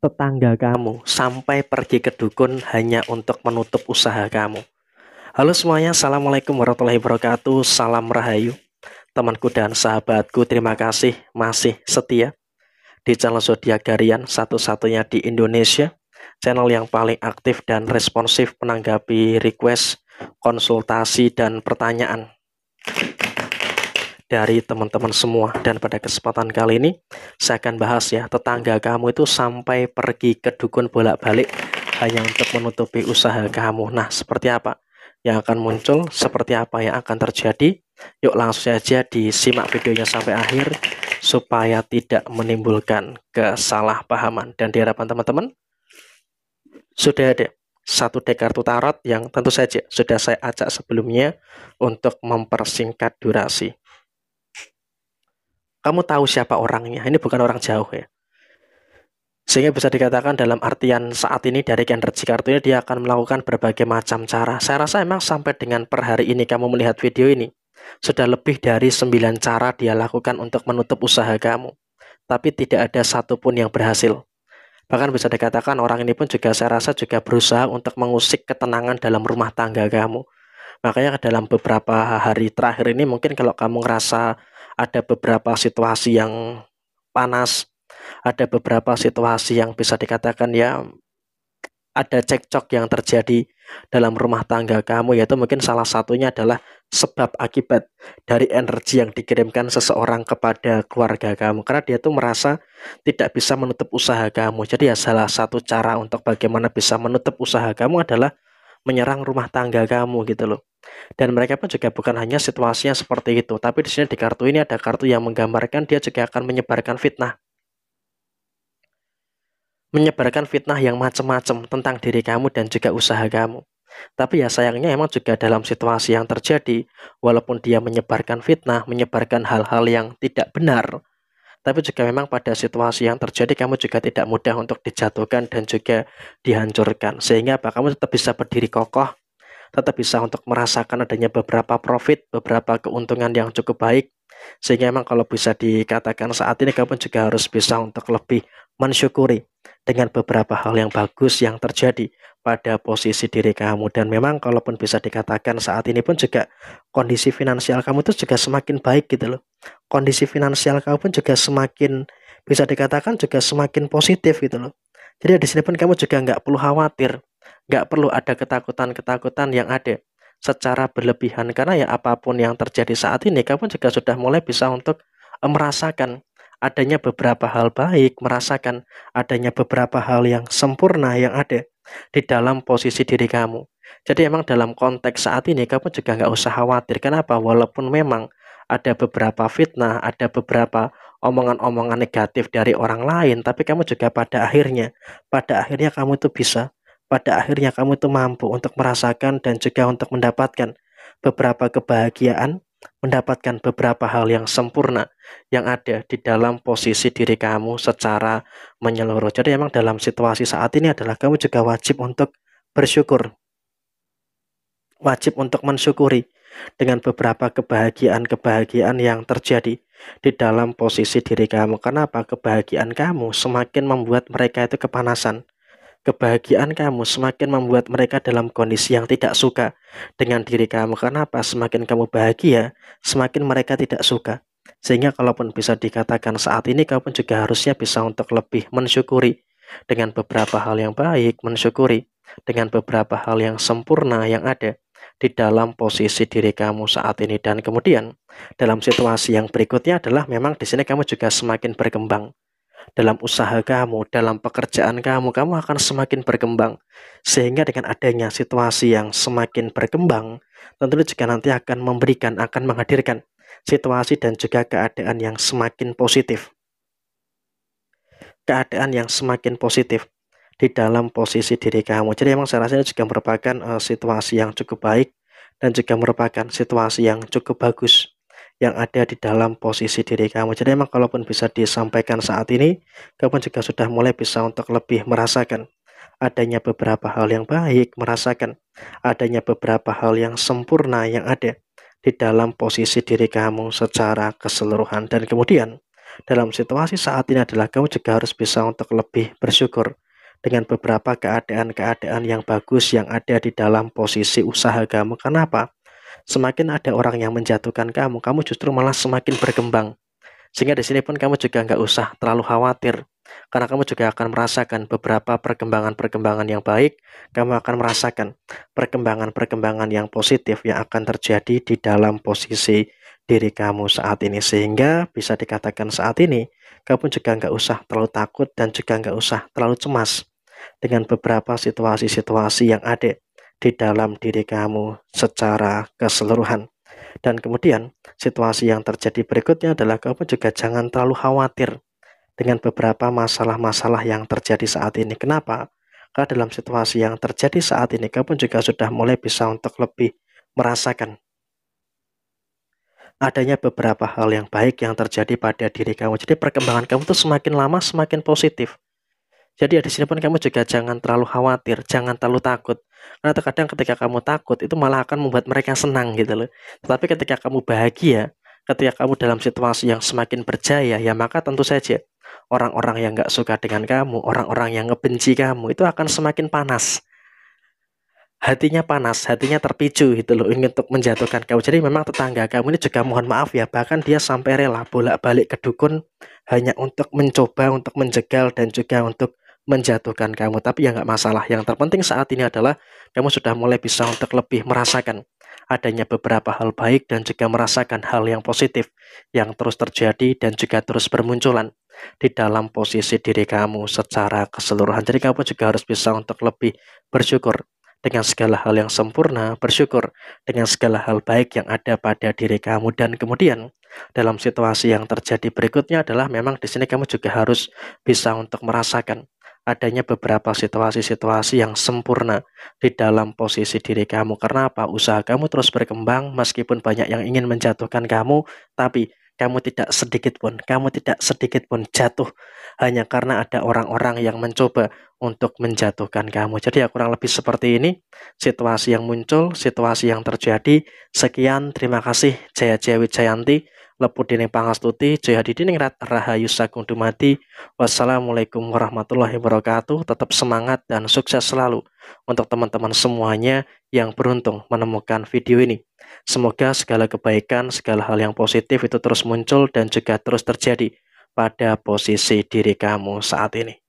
tetangga kamu sampai pergi ke dukun hanya untuk menutup usaha kamu. Halo semuanya, Assalamualaikum warahmatullahi wabarakatuh. Salam Rahayu, temanku dan sahabatku. Terima kasih masih setia di channel Zodiak Harian, satu-satunya di Indonesia, channel yang paling aktif dan responsif menanggapi request, konsultasi, dan pertanyaan dari teman-teman semua. Dan pada kesempatan kali ini saya akan bahas ya, tetangga kamu itu sampai pergi ke dukun bolak-balik hanya untuk menutupi usaha kamu. Nah, seperti apa yang akan muncul, seperti apa yang akan terjadi? Yuk langsung saja disimak videonya sampai akhir supaya tidak menimbulkan kesalahpahaman. Dan di hadapan teman-teman sudah ada satu deck kartu tarot yang tentu saja sudah saya acak sebelumnya untuk mempersingkat durasi. Kamu tahu siapa orangnya, ini bukan orang jauh ya. Sehingga bisa dikatakan dalam artian saat ini dari energi kartu ini dia akan melakukan berbagai macam cara. Saya rasa emang sampai dengan per hari ini kamu melihat video ini, sudah lebih dari 9 cara dia lakukan untuk menutup usaha kamu. Tapi tidak ada satupun yang berhasil. Bahkan bisa dikatakan orang ini pun juga saya rasa juga berusaha untuk mengusik ketenangan dalam rumah tangga kamu. Makanya dalam beberapa hari terakhir ini mungkin kalau kamu ngerasa ada beberapa situasi yang panas, ada beberapa situasi yang bisa dikatakan ya ada cekcok yang terjadi dalam rumah tangga kamu, yaitu mungkin salah satunya adalah sebab akibat dari energi yang dikirimkan seseorang kepada keluarga kamu, karena dia tuh merasa tidak bisa menutup usaha kamu. Jadi ya salah satu cara untuk bagaimana bisa menutup usaha kamu adalah menyerang rumah tangga kamu gitu loh. Dan mereka pun juga bukan hanya situasinya seperti itu, tapi di sini di kartu ini ada kartu yang menggambarkan dia juga akan menyebarkan fitnah. Menyebarkan fitnah yang macam-macam tentang diri kamu dan juga usaha kamu. Tapi ya sayangnya emang juga dalam situasi yang terjadi, walaupun dia menyebarkan fitnah, menyebarkan hal-hal yang tidak benar, tapi juga memang pada situasi yang terjadi kamu juga tidak mudah untuk dijatuhkan dan juga dihancurkan. Sehingga apa? Kamu tetap bisa berdiri kokoh, tetap bisa untuk merasakan adanya beberapa profit, beberapa keuntungan yang cukup baik. Sehingga memang kalau bisa dikatakan saat ini kamu juga harus bisa untuk lebih mensyukuri dengan beberapa hal yang bagus yang terjadi pada posisi diri kamu. Dan memang kalaupun bisa dikatakan saat ini pun juga kondisi finansial kamu itu juga semakin baik gitu loh. Kondisi finansial kamu pun juga semakin bisa dikatakan juga semakin positif gitu loh. Jadi di sini pun kamu juga nggak perlu khawatir, nggak perlu ada ketakutan-ketakutan yang ada secara berlebihan, karena ya apapun yang terjadi saat ini kamu juga sudah mulai bisa untuk merasakan adanya beberapa hal baik, merasakan adanya beberapa hal yang sempurna yang ada di dalam posisi diri kamu. Jadi emang dalam konteks saat ini kamu juga nggak usah khawatir. Kenapa? Walaupun memang ada beberapa fitnah, ada beberapa omongan-omongan negatif dari orang lain, tapi kamu juga pada akhirnya kamu itu bisa, pada akhirnya kamu itu mampu untuk merasakan dan juga untuk mendapatkan beberapa kebahagiaan, mendapatkan beberapa hal yang sempurna yang ada di dalam posisi diri kamu secara menyeluruh. Jadi memang dalam situasi saat ini adalah kamu juga wajib untuk bersyukur, wajib untuk mensyukuri dengan beberapa kebahagiaan-kebahagiaan yang terjadi di dalam posisi diri kamu. Kenapa? Kebahagiaan kamu semakin membuat mereka itu kepanasan. Kebahagiaan kamu semakin membuat mereka dalam kondisi yang tidak suka dengan diri kamu. Kenapa? Semakin kamu bahagia, semakin mereka tidak suka. Sehingga kalaupun bisa dikatakan saat ini kamu juga harusnya bisa untuk lebih mensyukuri dengan beberapa hal yang baik, mensyukuri dengan beberapa hal yang sempurna yang ada di dalam posisi diri kamu saat ini. Dan kemudian dalam situasi yang berikutnya adalah memang di sini kamu juga semakin berkembang dalam usaha kamu, dalam pekerjaan kamu, kamu akan semakin berkembang. Sehingga dengan adanya situasi yang semakin berkembang, tentunya juga nanti akan memberikan, akan menghadirkan situasi dan juga keadaan yang semakin positif. Keadaan yang semakin positif di dalam posisi diri kamu. Jadi memang saya rasa ini juga merupakan situasi yang cukup baik dan juga merupakan situasi yang cukup bagus yang ada di dalam posisi diri kamu. Jadi memang kalaupun bisa disampaikan saat ini, kamu juga sudah mulai bisa untuk lebih merasakan adanya beberapa hal yang baik, merasakan adanya beberapa hal yang sempurna yang ada di dalam posisi diri kamu secara keseluruhan. Dan kemudian dalam situasi saat ini adalah kamu juga harus bisa untuk lebih bersyukur dengan beberapa keadaan-keadaan yang bagus yang ada di dalam posisi usaha kamu. Kenapa? Semakin ada orang yang menjatuhkan kamu, kamu justru malah semakin berkembang. Sehingga di sini pun kamu juga nggak usah terlalu khawatir, karena kamu juga akan merasakan beberapa perkembangan-perkembangan yang baik, kamu akan merasakan perkembangan-perkembangan yang positif yang akan terjadi di dalam posisi diri kamu saat ini. Sehingga bisa dikatakan saat ini, kamu juga nggak usah terlalu takut dan juga nggak usah terlalu cemas dengan beberapa situasi-situasi yang ada di dalam diri kamu secara keseluruhan. Dan kemudian situasi yang terjadi berikutnya adalah kamu juga jangan terlalu khawatir dengan beberapa masalah-masalah yang terjadi saat ini. Kenapa? Karena dalam situasi yang terjadi saat ini kamu juga sudah mulai bisa untuk lebih merasakan adanya beberapa hal yang baik yang terjadi pada diri kamu. Jadi perkembangan kamu tuh semakin lama semakin positif. Jadi ya di sini pun kamu juga jangan terlalu khawatir, jangan terlalu takut. Karena terkadang ketika kamu takut itu malah akan membuat mereka senang gitu loh. Tetapi ketika kamu bahagia, ketika kamu dalam situasi yang semakin berjaya, ya maka tentu saja orang-orang yang nggak suka dengan kamu, orang-orang yang ngebenci kamu itu akan semakin panas. Hatinya terpicu gitu loh, ingin untuk menjatuhkan kamu. Jadi memang tetangga kamu ini juga mohon maaf ya, bahkan dia sampai rela bolak-balik ke dukun hanya untuk mencoba untuk menjegal dan juga untuk menjatuhkan kamu. Tapi ya nggak masalah. Yang terpenting saat ini adalah kamu sudah mulai bisa untuk lebih merasakan adanya beberapa hal baik dan juga merasakan hal yang positif yang terus terjadi dan juga terus bermunculan di dalam posisi diri kamu secara keseluruhan. Jadi kamu juga harus bisa untuk lebih bersyukur dengan segala hal yang sempurna, bersyukur dengan segala hal baik yang ada pada diri kamu. Dan kemudian dalam situasi yang terjadi berikutnya adalah memang di sini kamu juga harus bisa untuk merasakan adanya beberapa situasi-situasi yang sempurna di dalam posisi diri kamu. Karena apa? Usaha kamu terus berkembang meskipun banyak yang ingin menjatuhkan kamu, tapi kamu tidak sedikit pun jatuh hanya karena ada orang-orang yang mencoba untuk menjatuhkan kamu. Jadi ya kurang lebih seperti ini situasi yang muncul, situasi yang terjadi. Sekian, terima kasih. Jaya Jaya Wijayanti, Leput Dining Pangastuti, Jaya Dining Rahayu Sagung Dumadi. Wassalamualaikum warahmatullahi wabarakatuh. Tetap semangat dan sukses selalu untuk teman-teman semuanya yang beruntung menemukan video ini. Semoga segala kebaikan, segala hal yang positif itu terus muncul dan juga terus terjadi pada posisi diri kamu saat ini.